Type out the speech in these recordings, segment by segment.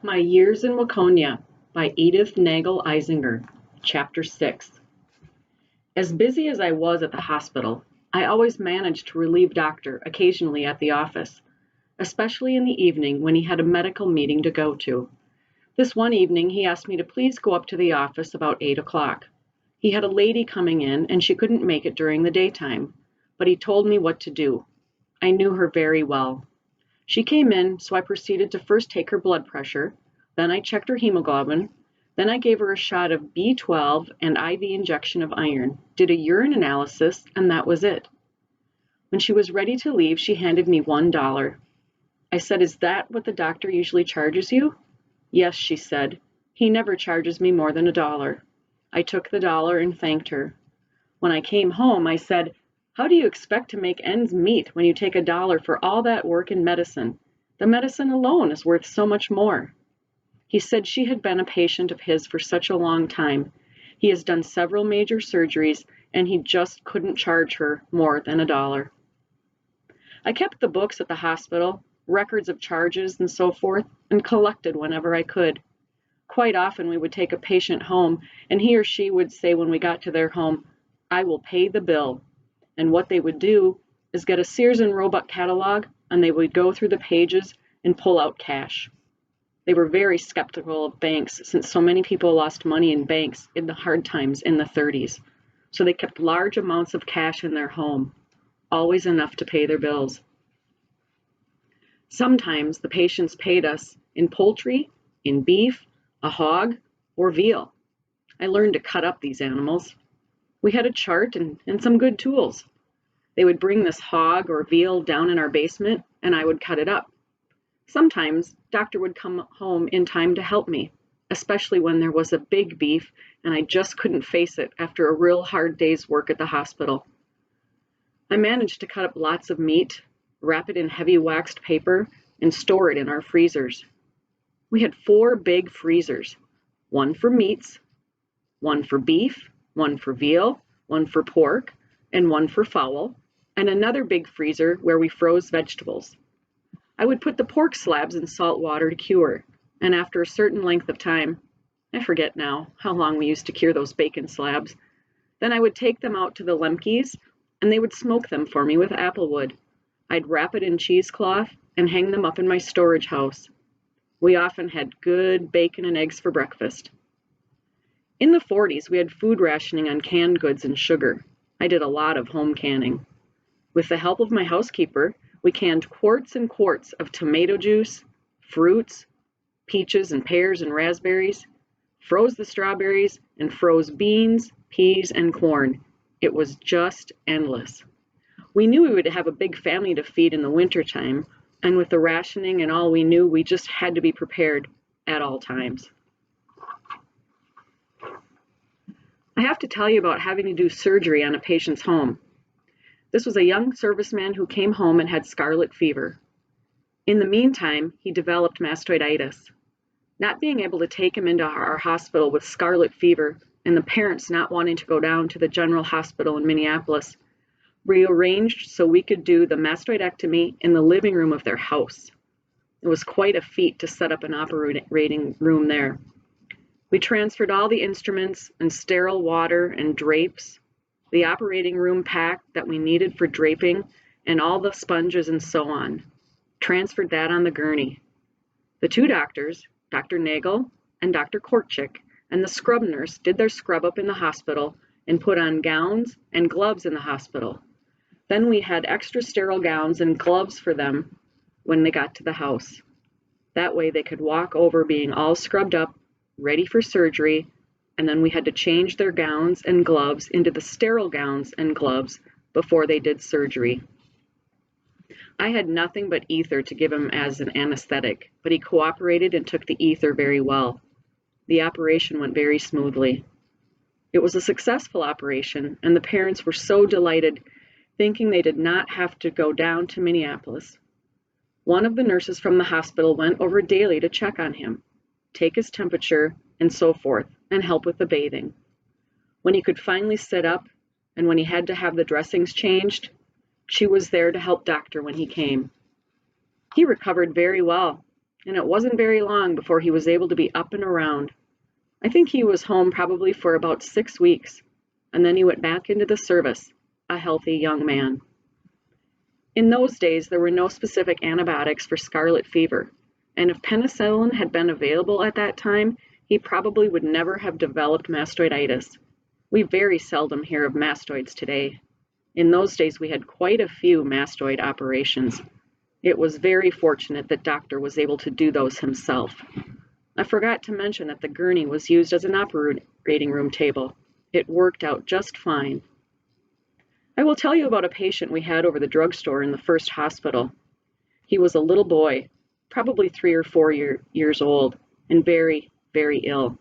My Years in Waconia by Edith Nagel Eisinger, Chapter 6. As busy as I was at the hospital, I always managed to relieve Doctor occasionally at the office, especially in the evening when he had a medical meeting to go to. This one evening he asked me to please go up to the office about 8 o'clock. He had a lady coming in and she couldn't make it during the daytime, but he told me what to do. I knew her very well. She came in, so I proceeded to first take her blood pressure, then I checked her hemoglobin, then I gave her a shot of B12 and IV injection of iron, did a urine analysis, and that was it. When she was ready to leave, she handed me $1. I said, "Is that what the doctor usually charges you?" "Yes," she said. "He never charges me more than $1." I took the dollar and thanked her. When I came home, I said, "How do you expect to make ends meet when you take $1 for all that work in medicine? The medicine alone is worth so much more." He said she had been a patient of his for such a long time. He has done several major surgeries, and he just couldn't charge her more than $1. I kept the books at the hospital, records of charges and so forth, and collected whenever I could. Quite often we would take a patient home, and he or she would say when we got to their home, "I will pay the bill." And what they would do is get a Sears and Roebuck catalog, and they would go through the pages and pull out cash. They were very skeptical of banks since so many people lost money in banks in the hard times in the 30s. So they kept large amounts of cash in their home, always enough to pay their bills. Sometimes the patients paid us in poultry, in beef, a hog, or veal. I learned to cut up these animals. We had a chart and some good tools. They would bring this hog or veal down in our basement, and I would cut it up. Sometimes Doctor would come home in time to help me, especially when there was a big beef and I just couldn't face it after a real hard day's work at the hospital. I managed to cut up lots of meat, wrap it in heavy waxed paper, and store it in our freezers. We had 4 big freezers, one for meats, one for beef, one for veal, one for pork, and one for fowl, and another big freezer where we froze vegetables. I would put the pork slabs in salt water to cure, and after a certain length of time, I forget now how long we used to cure those bacon slabs, then I would take them out to the Lemke's, and they would smoke them for me with applewood. I'd wrap it in cheesecloth and hang them up in my storage house. We often had good bacon and eggs for breakfast. In the 40s, we had food rationing on canned goods and sugar. I did a lot of home canning. With the help of my housekeeper, we canned quarts and quarts of tomato juice, fruits, peaches and pears and raspberries, froze the strawberries, and froze beans, peas, and corn. It was just endless. We knew we would have a big family to feed in the wintertime, and with the rationing and all we knew, we just had to be prepared at all times. I have to tell you about having to do surgery on a patient's home. This was a young serviceman who came home and had scarlet fever. In the meantime, he developed mastoiditis. Not being able to take him into our hospital with scarlet fever and the parents not wanting to go down to the general hospital in Minneapolis, we arranged so we could do the mastoidectomy in the living room of their house. It was quite a feat to set up an operating room there. We transferred all the instruments and sterile water and drapes, the operating room pack that we needed for draping, and all the sponges and so on. Transferred that on the gurney. The 2 doctors, Dr. Nagel and Dr. Kortchik, and the scrub nurse did their scrub up in the hospital and put on gowns and gloves in the hospital. Then we had extra sterile gowns and gloves for them when they got to the house. That way they could walk over being all scrubbed up, ready for surgery, and then we had to change their gowns and gloves into the sterile gowns and gloves before they did surgery. I had nothing but ether to give him as an anesthetic, but he cooperated and took the ether very well. The operation went very smoothly. It was a successful operation, and the parents were so delighted, thinking they did not have to go down to Minneapolis. One of the nurses from the hospital went over daily to check on him, take his temperature, and so forth, and help with the bathing. When he could finally sit up, and when he had to have the dressings changed, she was there to help Doctor when he came. He recovered very well, and it wasn't very long before he was able to be up and around. I think he was home probably for about 6 weeks, and then he went back into the service, a healthy young man. In those days, there were no specific antibiotics for scarlet fever, and if penicillin had been available at that time, he probably would never have developed mastoiditis. We very seldom hear of mastoids today. In those days, we had quite a few mastoid operations. It was very fortunate that Doctor was able to do those himself. I forgot to mention that the gurney was used as an operating room table. It worked out just fine. I will tell you about a patient we had over the drugstore in the first hospital. He was a little boy, probably 3 or 4 years old, and very, very ill.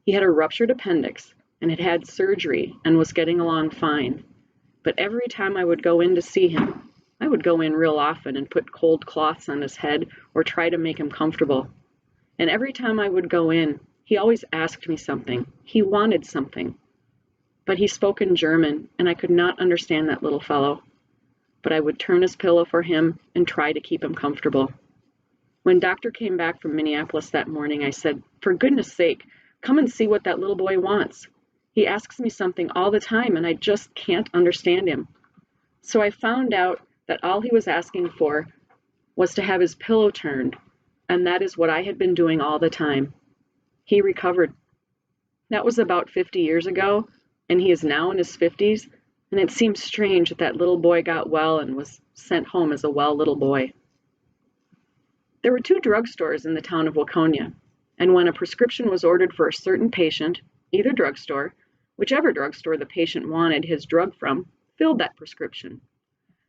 He had a ruptured appendix and had had surgery and was getting along fine. But every time I would go in to see him, I would go in real often and put cold cloths on his head or try to make him comfortable. And every time I would go in, he always asked me something. He wanted something. But he spoke in German, and I could not understand that little fellow. But I would turn his pillow for him and try to keep him comfortable. When Doctor came back from Minneapolis that morning, I said, "For goodness sake, come and see what that little boy wants. He asks me something all the time, and I just can't understand him." So I found out that all he was asking for was to have his pillow turned, and that is what I had been doing all the time. He recovered. That was about 50 years ago, and he is now in his 50s, and it seems strange that that little boy got well and was sent home as a well little boy. There were 2 drugstores in the town of Waconia, and when a prescription was ordered for a certain patient, either drugstore, whichever drugstore the patient wanted his drug from, filled that prescription.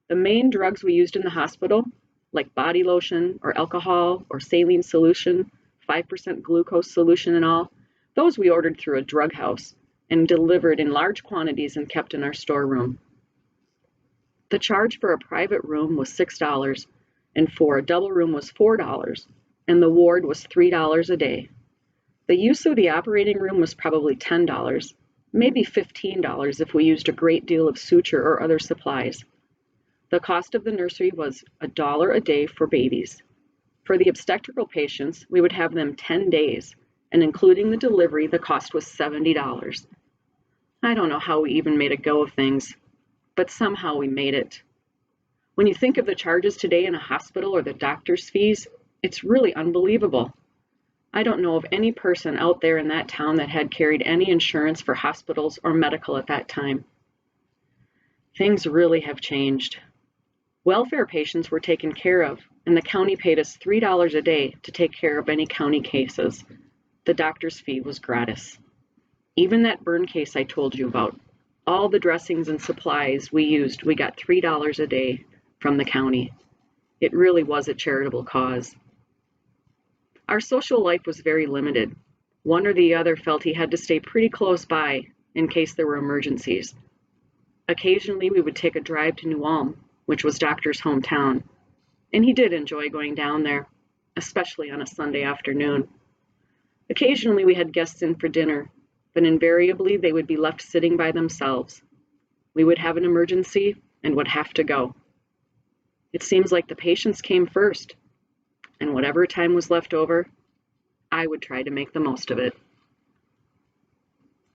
The main drugs we used in the hospital, like body lotion or alcohol or saline solution, 5% glucose solution and all, those we ordered through a drug house and delivered in large quantities and kept in our storeroom. The charge for a private room was $6, and for a double room was $4, and the ward was $3 a day. The use of the operating room was probably $10, maybe $15 if we used a great deal of suture or other supplies. The cost of the nursery was $1 a day for babies. For the obstetrical patients, we would have them 10 days, and including the delivery, the cost was $70. I don't know how we even made a go of things, but somehow we made it. When you think of the charges today in a hospital or the doctor's fees, it's really unbelievable. I don't know of any person out there in that town that had carried any insurance for hospitals or medical at that time. Things really have changed. Welfare patients were taken care of, and the county paid us $3 a day to take care of any county cases. The doctor's fee was gratis. Even that burn case I told you about, all the dressings and supplies we used, we got $3 a day from the county. It really was a charitable cause. Our social life was very limited. One or the other felt he had to stay pretty close by in case there were emergencies. Occasionally we would take a drive to New Ulm, which was Doctor's hometown, and he did enjoy going down there, especially on a Sunday afternoon. Occasionally we had guests in for dinner, but invariably they would be left sitting by themselves. We would have an emergency and would have to go. It seems like the patients came first, and whatever time was left over, I would try to make the most of it.